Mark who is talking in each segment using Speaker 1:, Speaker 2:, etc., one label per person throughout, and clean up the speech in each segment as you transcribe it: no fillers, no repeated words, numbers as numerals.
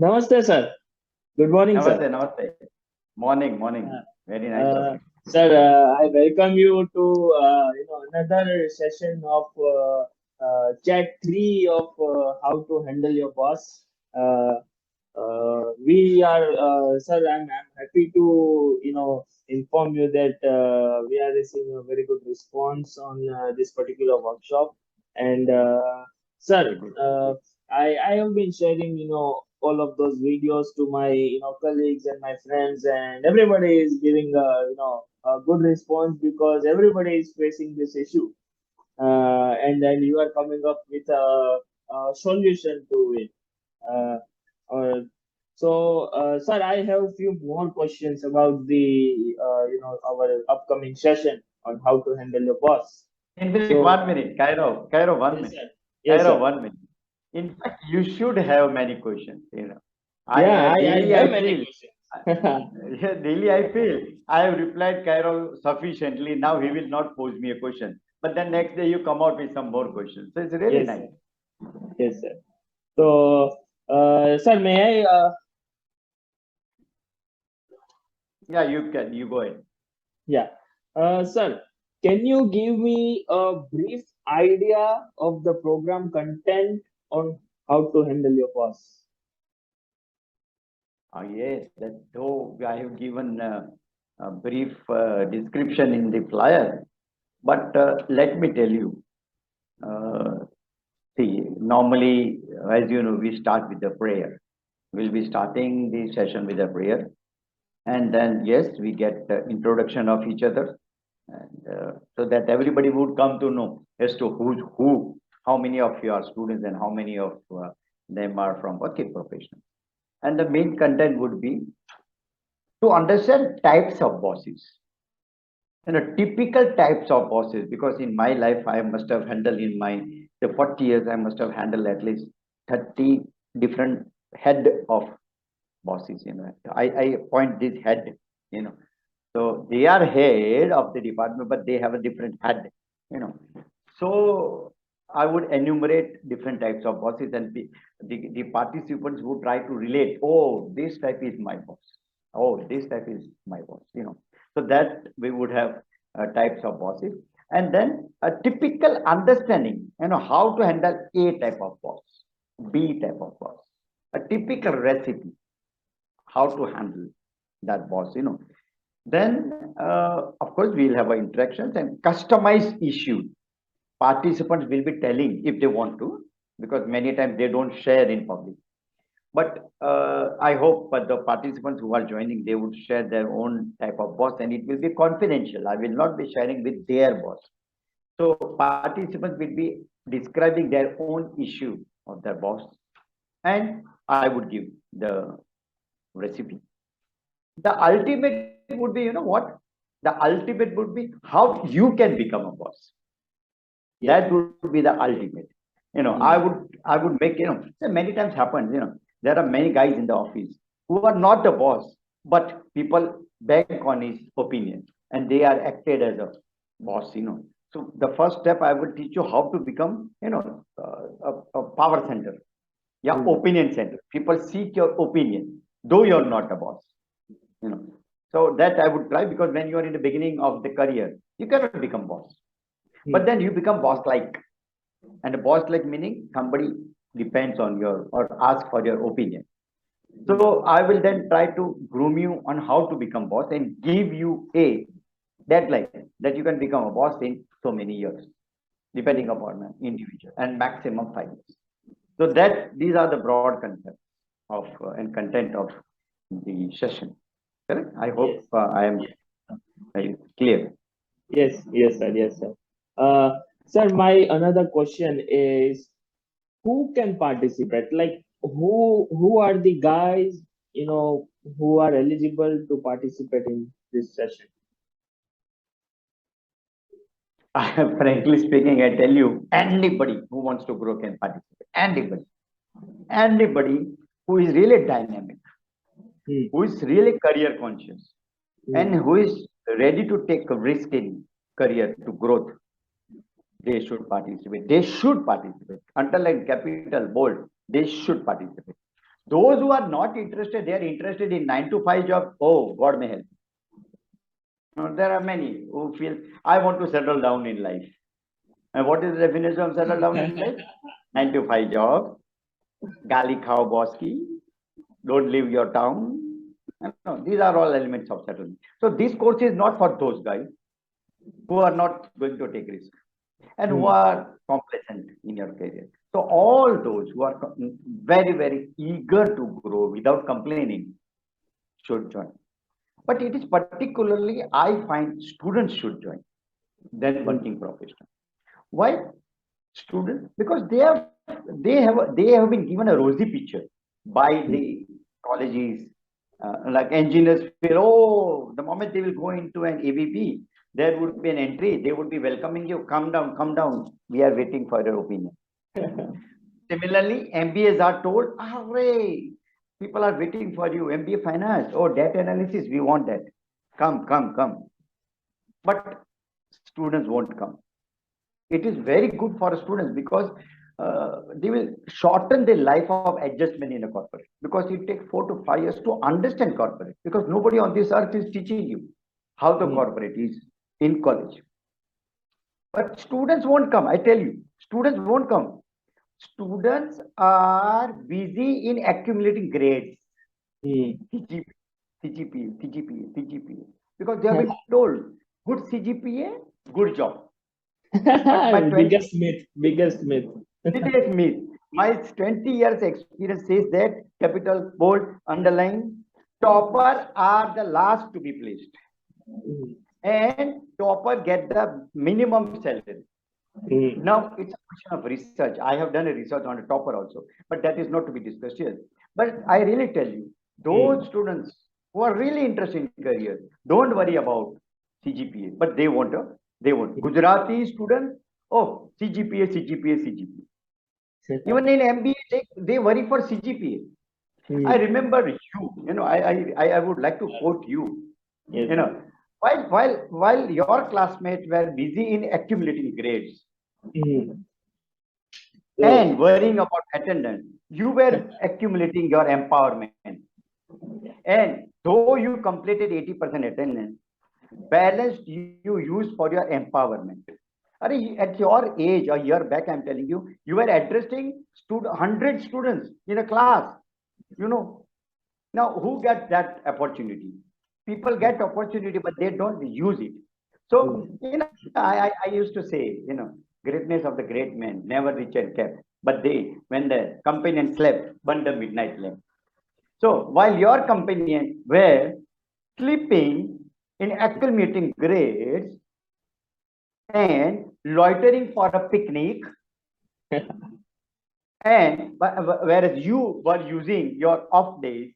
Speaker 1: Namaste, sir. Good morning, sir.
Speaker 2: Namaste, namaste. Morning, morning.
Speaker 1: Uh,
Speaker 2: Very nice of
Speaker 1: uh,
Speaker 2: you.
Speaker 1: Sir, I welcome you to another session of chat three of how to handle your boss. Uh, we are, sir. I'm happy to inform you that we are receiving a very good response on this particular workshop, and sir,
Speaker 2: Very good.
Speaker 1: I have been sharing all of those videos to my colleagues and my friends, and everybody is giving a good response because everybody is facing this issue, and then you are coming up with a solution to it. Uh, uh, sir, I have few more questions about the our upcoming session on how to handle your boss.
Speaker 2: In fact,
Speaker 1: So,
Speaker 2: 1 minute. Cairo, one
Speaker 1: yes,
Speaker 2: minute.
Speaker 1: sir. Yes,
Speaker 2: Cairo,
Speaker 1: sir.
Speaker 2: 1 minute. In fact, you should have many questions. I
Speaker 1: Yeah, I
Speaker 2: daily
Speaker 1: have
Speaker 2: I
Speaker 1: many
Speaker 2: feel,
Speaker 1: questions.
Speaker 2: yeah, daily I feel I have replied Cairo sufficiently. Now he will not pose me a question. But then next day you come out with some more questions. So it's really
Speaker 1: Yes,
Speaker 2: nice.
Speaker 1: sir. Yes, sir. So, sir, may I?
Speaker 2: Yeah, you can. You go ahead.
Speaker 1: Yeah, sir, can you give me a brief idea of the program content on how to handle your boss?
Speaker 2: Yes, that though I have given a brief description in the flyer, but let me tell you, uh, see, normally, as you know, we start with the prayer. We'll be starting the session with a prayer, and then yes, we get the introduction of each other, and so that everybody would come to know as to who, how many of you are students, and how many of them are from working professionals. And the main content would be to understand types of bosses, typical types of bosses, because in my life I must have handled, in my the 40 years I must have handled at least 30 different head of bosses. I appoint this head, you know so they are head of the department, but they have a different you know so I would enumerate different types of bosses, and the participants would try to relate. Oh, this type is my boss. Oh, this type is my boss. So that we would have types of bosses, and then a typical understanding, how to handle A type of boss, B type of boss, a typical recipe, how to handle that boss. Then, of course, we'll have our interactions and customized issue. Participants will be telling if they want to, because many times they don't share in public. But I hope the participants who are joining, they would share their own type of boss, and it will be confidential. I will not be sharing with their boss. So participants will be describing their own issue of their boss, and I would give the recipe. The ultimate would be, what? The ultimate would be how you can become a boss.
Speaker 1: Yes.
Speaker 2: That would be the ultimate. I would make, so many times happens. There are many guys in the office who are not the boss, but people bank on his opinion, and they are acted as a boss. So the first step I would teach you how to become, a power center. Yeah,
Speaker 1: Mm.
Speaker 2: opinion center. People seek your opinion, though you're not a boss. you know so that I would try, because when you are in the beginning of the career, you cannot become boss, but
Speaker 1: Mm.
Speaker 2: then you become boss like. And a boss like meaning somebody depends on your or ask for your opinion. So I will then try to groom you on how to become boss and give you a deadline that you can become a boss in so many years, depending
Speaker 1: Mm.
Speaker 2: upon an individual, and maximum 5 years. So that these are the broad concepts of and content of the session. Correct? I hope
Speaker 1: Yes.
Speaker 2: I am clear.
Speaker 1: Yes. Yes, sir. Yes, sir. Sir, my another question is, who can participate? Like, who are the guys who are eligible to participate in this session?
Speaker 2: Frankly speaking, I tell you, anybody who wants to grow can participate. Anybody who is really dynamic,
Speaker 1: Mm.
Speaker 2: who is really career conscious, and
Speaker 1: Mm.
Speaker 2: who is ready to take a risk in career to growth, they should participate. They should participate. Underline capital bold. They should participate. Those who are not interested, they are interested in 9 to 5 job. Oh, God may help. There are many who feel, I want to settle down in life. And what is the definition of settle down in life? 9 to 5 job, gali khao boss ki, don't leave your town. No, these are all elements of settlement. So this course is not for those guys who are not going to take risk and who are complacent in your career. So all those who are very, very eager to grow without complaining should join. But it is particularly, I find students should join than working professional. Why students? Because they have been given a rosy picture by the colleges. Like engineers feel, oh, the moment they will go into an ABP, there would be an entry. They would be welcoming you. Come down, come down. We are waiting for your opinion. Similarly, MBAs are told, hooray, people are waiting for you. MBA finance or data analysis, we want that. Come, come, come. But students won't come. It is very good for students because they will shorten the life of adjustment in a corporate, because it takes 4 to 5 years to understand corporate, because nobody on this earth is teaching you how the corporate is in college. But students won't come. I tell you, students won't come. Students are busy in accumulating grades, CGPA, CGPA, because they have been told good CGPA, good job. But my 20
Speaker 1: Biggest myth, biggest myth.
Speaker 2: biggest myth. My 20 years experience says that capital, bold, underline, topper are the last to be placed. And topper get the minimum salary. Now it's a question of research. I have done a research on a topper also, but that is not to be discussed here. But I really tell you, those students who are really interested in career, don't worry about CGPA, but they want Gujarati students. Oh, CGPA, CGPA, CGPA. Even in MBA, they worry for CGPA. I remember I would like to quote you.
Speaker 1: Yes.
Speaker 2: While your classmates were busy in accumulating grades and worrying about attendance, you were accumulating your empowerment. And though you completed 80% attendance, balance you use for your empowerment. At your age, a year back, I'm telling you, you were addressing 100 students in a class. Now who gets that opportunity? People get opportunity, but they don't use it. So, I used to say, greatness of the great men never reach and kept, but they, when the companion slept, burned the midnight lamp. So, while your companion were sleeping in accumulating grades and loitering for a picnic, and whereas you were using your off days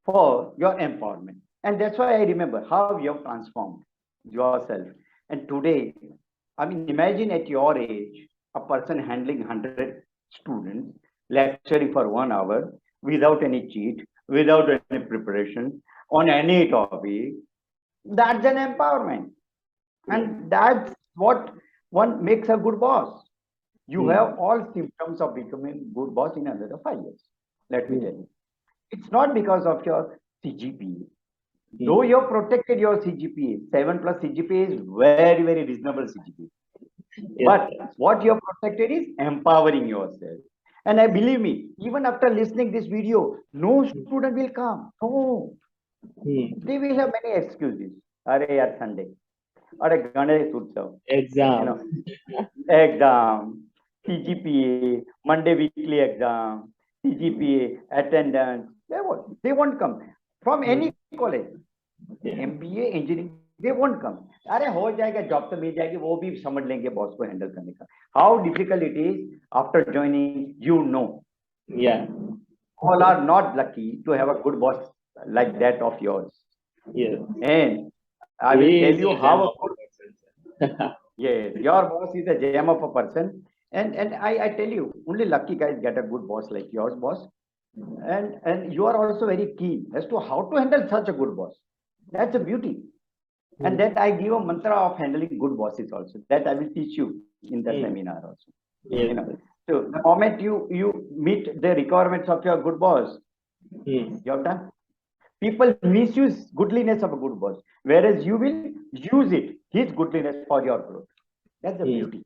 Speaker 2: for your empowerment. And that's why I remember how you have transformed yourself. And today, imagine at your age, a person handling 100 students, lecturing for 1 hour without any cheat, without any preparation on any topic. That's an empowerment. And that's what one makes a good boss. You have all symptoms of becoming a good boss in another 5 years. Let me tell you. It's not because of your CGPA. Though you have protected your CGPA, 7 plus CGPA is very, very reasonable CGPA. But what you have protected is empowering yourself. And I believe me, even after listening this video, no student will come. No. They will have many excuses. Are yaar Sunday. Or a Ganesh Utsav.
Speaker 1: Exam.
Speaker 2: Exam. CGPA. Monday weekly exam. CGPA. Attendance. They won't come. From any college. MBA, engineering, they won't come. अरे हो जाएगा, job तो मिल जाएगी, वो भी समझ लेंगे boss को हैंडल करने का. How difficult it is after joining,
Speaker 1: Yeah.
Speaker 2: All are not lucky to have a good boss like that of yours.
Speaker 1: Yes.
Speaker 2: And I will tell you how a good yes, your boss is a gem of a person. And I tell you, only lucky guys get a good boss like yours, boss. And you are also very keen as to how to handle such a good boss. That's a beauty. And that I give a mantra of handling good bosses also. That I will teach you in the seminar also. So the moment you meet the requirements of your good boss,
Speaker 1: Hmm.
Speaker 2: you have done. People misuse goodliness of a good boss, whereas you will use it, his goodliness for your growth. That's the
Speaker 1: Hmm.
Speaker 2: beauty.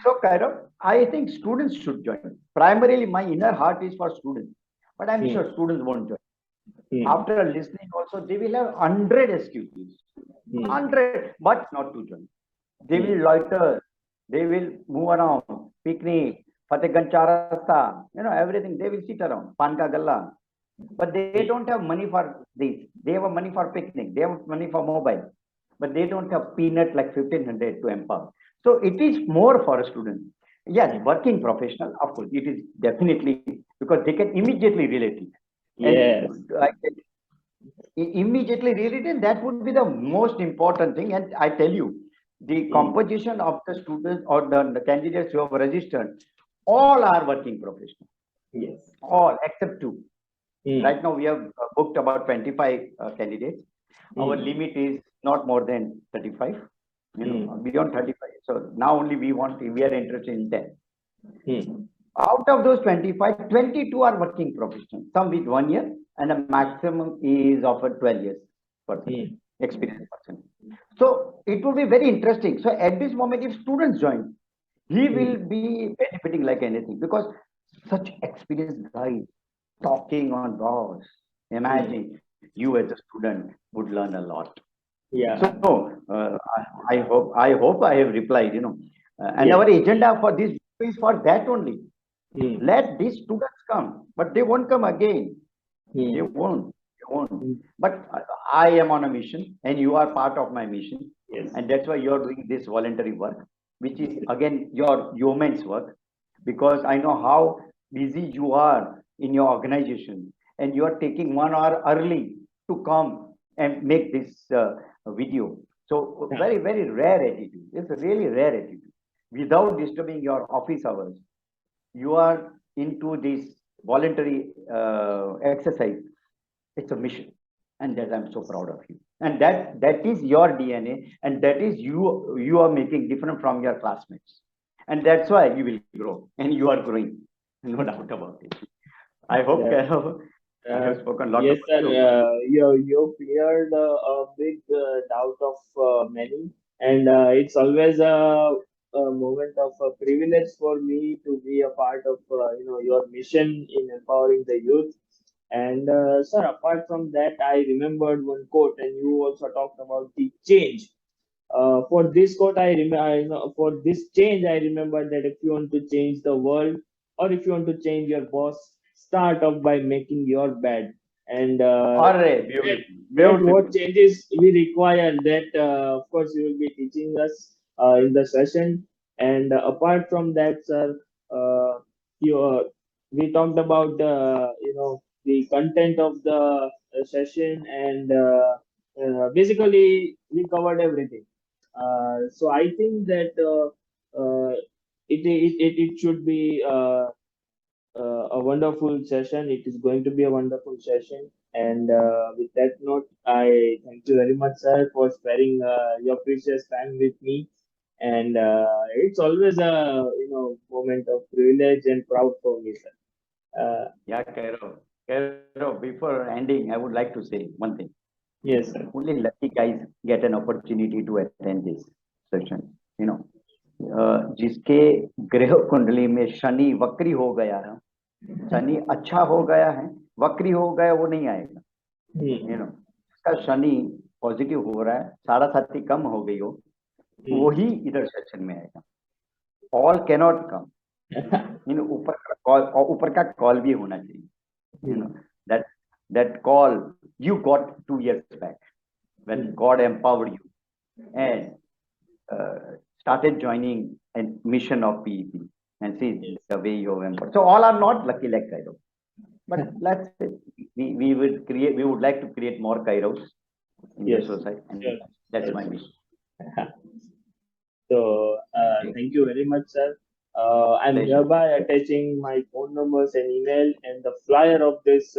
Speaker 2: So, Kairav, I think students should join. Primarily, my inner heart is for students, but I'm
Speaker 1: Hmm.
Speaker 2: sure students won't join.
Speaker 1: Hmm.
Speaker 2: After listening, also they will have 100 excuses,
Speaker 1: Hmm.
Speaker 2: 100, but not to join. They will
Speaker 1: Hmm.
Speaker 2: loiter, they will move around, picnic, Fatehganj Charasta, everything. They will sit around, Pan ka galla, but they don't have money for this. They have money for picnic. They have money for mobile, but they don't have peanut like 1500 to empower. So it is more for a student. Yes,
Speaker 1: Hmm.
Speaker 2: working professional, of course, it is definitely because they can immediately relate it.
Speaker 1: Yes.
Speaker 2: And I can immediately relate it. That would be the most important thing. And I tell you, the
Speaker 1: Hmm.
Speaker 2: composition of the students or the candidates who have registered, all are working professionals,
Speaker 1: Yes.
Speaker 2: all except two.
Speaker 1: Hmm.
Speaker 2: Right now, we have booked about 25 candidates. Our
Speaker 1: Hmm.
Speaker 2: limit is not more than 35,
Speaker 1: Hmm.
Speaker 2: beyond 35. So now only we are interested in 10.
Speaker 1: Hmm.
Speaker 2: Out of those 25, 22 are working professionals, some with 1 year, and the maximum is of a 12 years person,
Speaker 1: Hmm.
Speaker 2: experienced person. So it will be very interesting. So at this moment, if students join, he
Speaker 1: Hmm.
Speaker 2: will be benefiting like anything because such experienced guys talking on boards.
Speaker 1: Hmm.
Speaker 2: Imagine you as a student would learn a lot.
Speaker 1: Yeah.
Speaker 2: So I hope I have replied. And our
Speaker 1: Yes.
Speaker 2: agenda for this is for that only.
Speaker 1: Hmm.
Speaker 2: Let these students come, but they won't come again. They
Speaker 1: Hmm.
Speaker 2: won't. They won't.
Speaker 1: Hmm.
Speaker 2: But I am on a mission, and you are part of my mission,
Speaker 1: Yes.
Speaker 2: and that's why you are doing this voluntary work, which is again your yeoman's work, because I know how busy you are in your organization, and you are taking 1 hour early to come and make this video. So
Speaker 1: Yeah.
Speaker 2: very very rare attitude. It's a really rare attitude. Without disturbing your office hours, you are into this voluntary exercise. It's a mission, and that I'm so proud of you. And that is your DNA, and that is you are making different from your classmates, and that's why you will grow, and you are growing, no doubt about it. I hope,
Speaker 1: Yeah.
Speaker 2: Kairav, I have
Speaker 1: Uh,
Speaker 2: spoken a lot
Speaker 1: yes,
Speaker 2: about
Speaker 1: sir.
Speaker 2: you.
Speaker 1: You cleared a big doubt of many, and it's always a moment of privilege for me to be a part of your mission in empowering the youth. And sir, apart from that, I remembered one quote, and you also talked about the change. For this quote, for this change, I remember that if you want to change the world, or if you want to change your boss, start off by making your bed. And
Speaker 2: All right,
Speaker 1: that,
Speaker 2: beautiful,
Speaker 1: that what
Speaker 2: beautiful.
Speaker 1: changes we require. That of course you will be teaching us in the session. And apart from that, sir, you we talked about the content of the session, and basically we covered everything. So I think that it should be a wonderful session. It is going to be a wonderful session. And with that note, I thank you very much, sir, for sparing your precious time with me. And it's always a moment of privilege and proud for me, sir.
Speaker 2: Yeah, Kairav, before ending, I would like to say one thing.
Speaker 1: Yes, sir.
Speaker 2: Only lucky guys get an opportunity to attend this session. you know जिसके ग्रह कुंडली में शनि वक्री हो गया है, शनि अच्छा हो गया है, वक्री हो गया वो नहीं आएगा।
Speaker 1: Hmm.
Speaker 2: इसका शनि पॉजिटिव हो रहा है, साढ़ा साथी कम हो गई हो, वो
Speaker 1: Hmm.
Speaker 2: ही इधर सेशन में आएगा। All cannot come. ऊपर का कॉल, और ऊपर का कॉल भी होना चाहिए।
Speaker 1: Hmm.
Speaker 2: That that call you got 2 years back when
Speaker 1: Hmm.
Speaker 2: God empowered you and started joining a mission of PEP, and see
Speaker 1: Yes.
Speaker 2: the way you have empowered. So all are not lucky like Kairav, but let's say we would like to create more Kairos in this
Speaker 1: Yes.
Speaker 2: society, and
Speaker 1: Sure.
Speaker 2: that's
Speaker 1: Sure,
Speaker 2: my
Speaker 1: sir.
Speaker 2: mission.
Speaker 1: So, thank you very much, sir. I'm
Speaker 2: Pleasure.
Speaker 1: hereby attaching my phone numbers and email and the flyer of this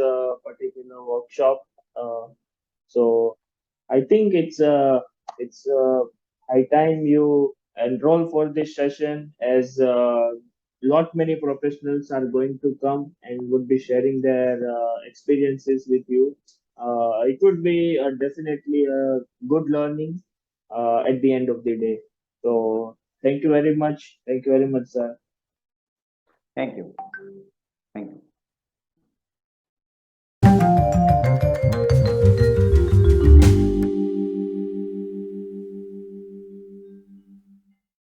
Speaker 1: particular workshop. Uh, so, I think it's high time you enroll for this session, as lot many professionals are going to come and would be sharing their experiences with you. It would be definitely a good learning at the end of the day. So thank you very much. Thank you very much, sir.
Speaker 2: Thank you.